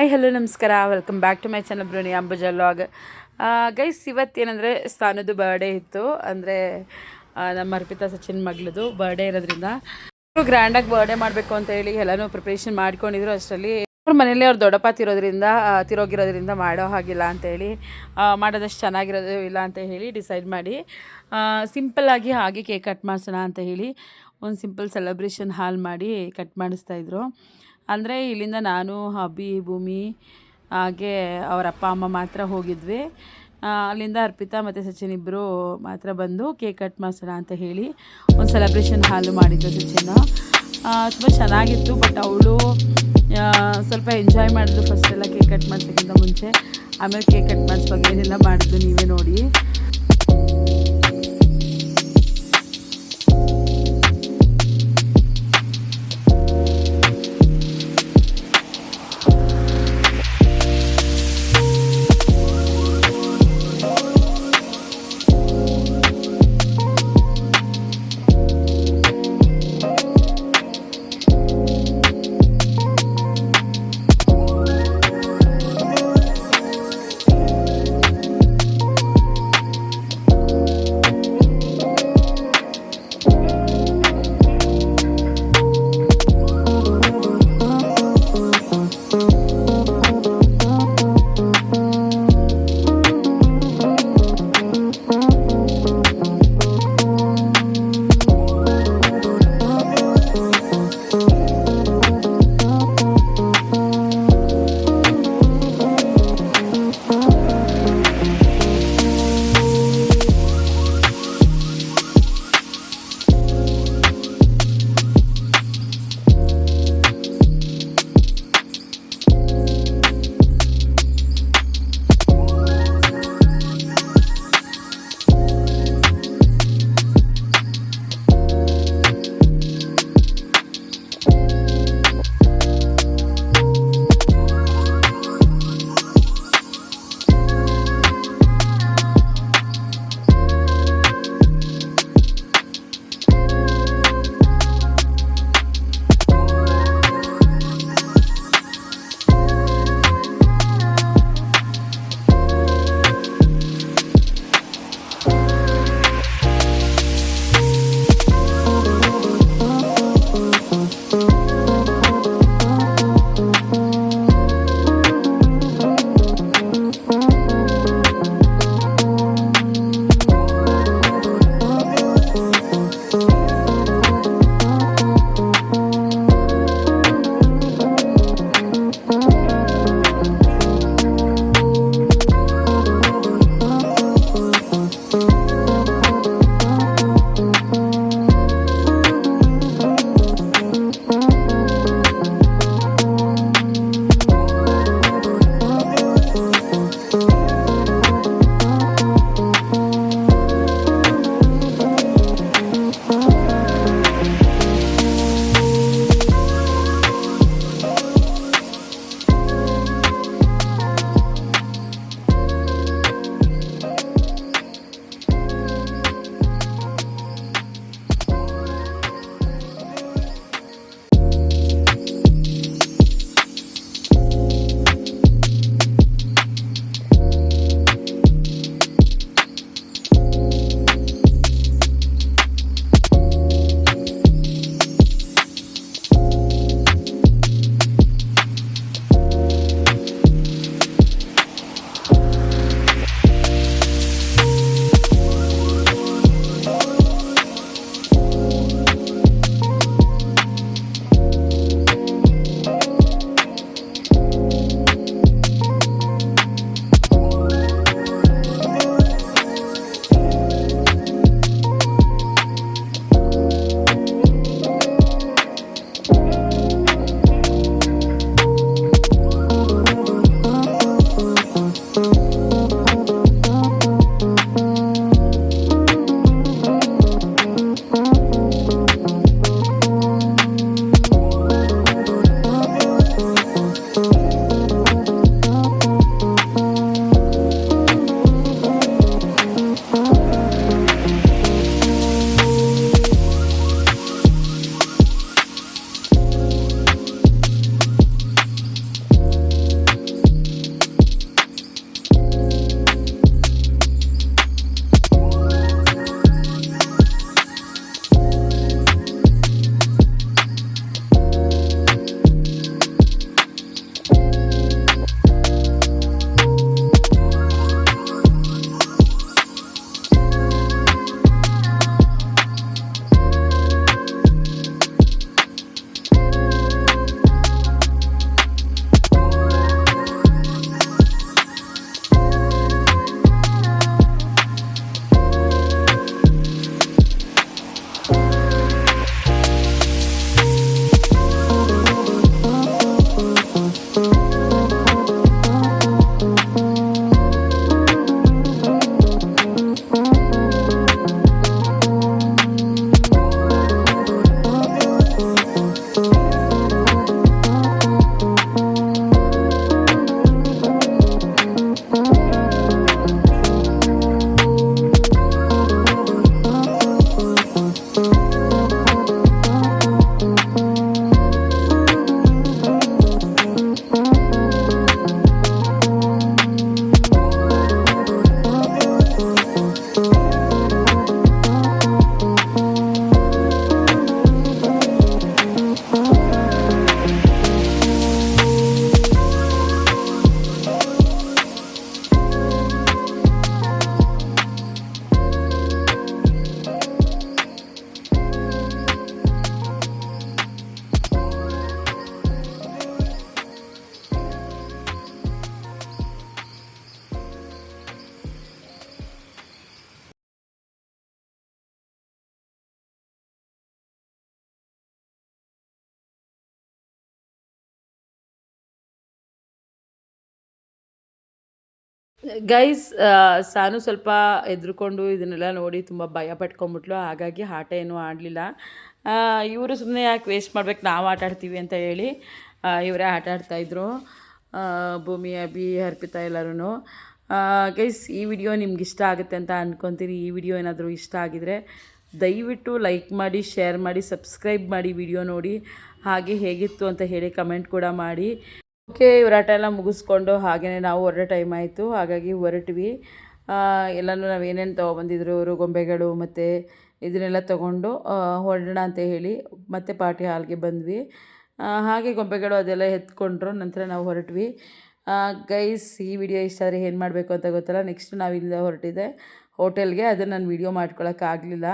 Hi hello ನಮಸ್ಕಾರ, welcome back to my channel ಬ್ರೋನಿ Ambuja vlog. Guys, ಇವತ್ತೇನೆಂದರೆ ಸ್ಥಾನದ್ದು ಬರ್ಡೇ ಇತ್ತು. ಅಂದರೆ ನಮ್ಮ ಅರ್ಪಿತಾ ಸಚಿನ್ ಮಗಳದು ಬರ್ಡೇ ಇರೋದ್ರಿಂದ ಗ್ರ್ಯಾಂಡಾಗಿ ಬರ್ಡೇ ಮಾಡಬೇಕು ಅಂತ ಹೇಳಿ ಎಲ್ಲನೂ ಪ್ರಿಪ್ರೇಷನ್ ಮಾಡ್ಕೊಂಡಿದ್ರು. ಅಷ್ಟರಲ್ಲಿ ಅವ್ರ ಮನೇಲಿ ಅವ್ರು ದೊಡ್ಡಪ್ಪ ತಿರೋಗಿರೋದ್ರಿಂದ ಮಾಡೋ ಹಾಗಿಲ್ಲ ಅಂತೇಳಿ, ಮಾಡೋದಷ್ಟು ಚೆನ್ನಾಗಿರೋದು ಇಲ್ಲ ಅಂತ ಹೇಳಿ ಡಿಸೈಡ್ ಮಾಡಿ ಸಿಂಪಲ್ಲಾಗಿ ಹಾಗೆ ಕೇಕ್ ಕಟ್ ಮಾಡಿಸೋಣ ಅಂತ ಹೇಳಿ ಒಂದು ಸಿಂಪಲ್ ಸೆಲೆಬ್ರೇಷನ್ ಹಾಲ್ ಮಾಡಿ ಕಟ್ ಮಾಡಿಸ್ತಾಯಿದ್ರು. ಅಂದರೆ ಇಲ್ಲಿಂದ ನಾನು, ಅಭಿ, ಭೂಮಿ ಹಾಗೆ ಅವರ ಅಪ್ಪ ಅಮ್ಮ ಮಾತ್ರ ಹೋಗಿದ್ವಿ. ಅಲ್ಲಿಂದ ಅರ್ಪಿತಾ ಮತ್ತು ಸಚಿನ್ ಇಬ್ಬರು ಮಾತ್ರ ಬಂದು ಕೇಕ್ ಕಟ್ ಮಾಡಿಸೋಣ ಅಂತ ಹೇಳಿ ಒಂದು ಸೆಲೆಬ್ರೇಷನ್ ಹಾಲು ಮಾಡಿದ್ದು ಸಚಿನ್. ತುಂಬ ಚೆನ್ನಾಗಿತ್ತು. ಬಟ್ ಅವಳು ಸ್ವಲ್ಪ ಎಂಜಾಯ್ ಮಾಡಿದ್ಲು ಫಸ್ಟೆಲ್ಲ ಕೇಕ್ ಕಟ್ ಮಾಡಿಸೋಕ್ಕಿಂತ ಮುಂಚೆ. ಆಮೇಲೆ ಕೇಕ್ ಕಟ್ ಮಾಡಿಸುವಾಗ ಏನೆಲ್ಲ ಮಾಡಿದ್ದು ನೀವೇ ನೋಡಿ. ಗೈಸ್ ಸಾನು ಸ್ವಲ್ಪ ಹೆದ್ರುಕೊಂಡು ಇದನ್ನೆಲ್ಲ ನೋಡಿ ತುಂಬ ಭಯ ಪಟ್ಕೊಂಡ್ಬಿಟ್ಲು. ಹಾಗಾಗಿ ಆಟ ಏನೂ ಆಡಲಿಲ್ಲ. ಇವರು ಸುಮ್ಮನೆ ಯಾಕೆ ವೇಸ್ಟ್ ಮಾಡ್ಬೇಕು, ನಾವು ಆಟ ಆಡ್ತೀವಿ ಅಂತ ಹೇಳಿ ಇವರೇ ಆಟ ಆಡ್ತಾಯಿದ್ರು. ಭೂಮಿ, ಅಭಿ, ಅರ್ಪಿತಾ ಎಲ್ಲರೂ. ಗೈಸ್ ಈ ವಿಡಿಯೋ ನಿಮ್ಗೆ ಇಷ್ಟ ಆಗುತ್ತೆ ಅಂತ ಅಂದ್ಕೊತೀನಿ. ಈ ವಿಡಿಯೋ ಏನಾದರೂ ಇಷ್ಟ ಆಗಿದರೆ ದಯವಿಟ್ಟು ಲೈಕ್ ಮಾಡಿ, ಶೇರ್ ಮಾಡಿ, ಸಬ್ಸ್ಕ್ರೈಬ್ ಮಾಡಿ, ವಿಡಿಯೋ ನೋಡಿ. ಹಾಗೆ ಹೇಗಿತ್ತು ಅಂತ ಹೇಳಿ ಕಮೆಂಟ್ ಕೂಡ ಮಾಡಿ. ಓಕೆ, ಇವ್ರ ಆಟ ಎಲ್ಲ ಮುಗಿಸ್ಕೊಂಡು ಹಾಗೆಯೇ ನಾವು ಹೊರಡೋ ಟೈಮ್ ಆಯಿತು. ಹಾಗಾಗಿ ಹೊರಟ್ವಿ. ಎಲ್ಲನೂ ನಾವು ಏನೇನು ತೊಗೊಬಂದಿದ್ರು ಅವರು ಗೊಂಬೆಗಳು ಮತ್ತು ಇದನ್ನೆಲ್ಲ ತೊಗೊಂಡು ಹೊರಡೋಣ ಅಂತ ಹೇಳಿ ಮತ್ತೆ ಪಾರ್ಟಿ ಹಾಲ್ಗೆ ಬಂದ್ವಿ. ಹಾಗೆ ಗೊಂಬೆಗಳು ಅದೆಲ್ಲ ಎತ್ಕೊಂಡ್ರು. ನಂತರ ನಾವು ಹೊರಟ್ವಿ. ಗೈಸ್ ಈ ವಿಡಿಯೋ ಇಷ್ಟ ಆದರೆ ಏನು ಮಾಡಬೇಕು ಅಂತ ಗೊತ್ತಲ್ಲ. ನೆಕ್ಸ್ಟ್ ನಾವು ಇಲ್ಲಿಂದ ಹೊರಟಿದ್ದೆ ಹೋಟೆಲ್ಗೆ. ಅದನ್ನು ನಾನು ವಿಡಿಯೋ ಮಾಡ್ಕೊಳಕ್ಕಾಗಲಿಲ್ಲ.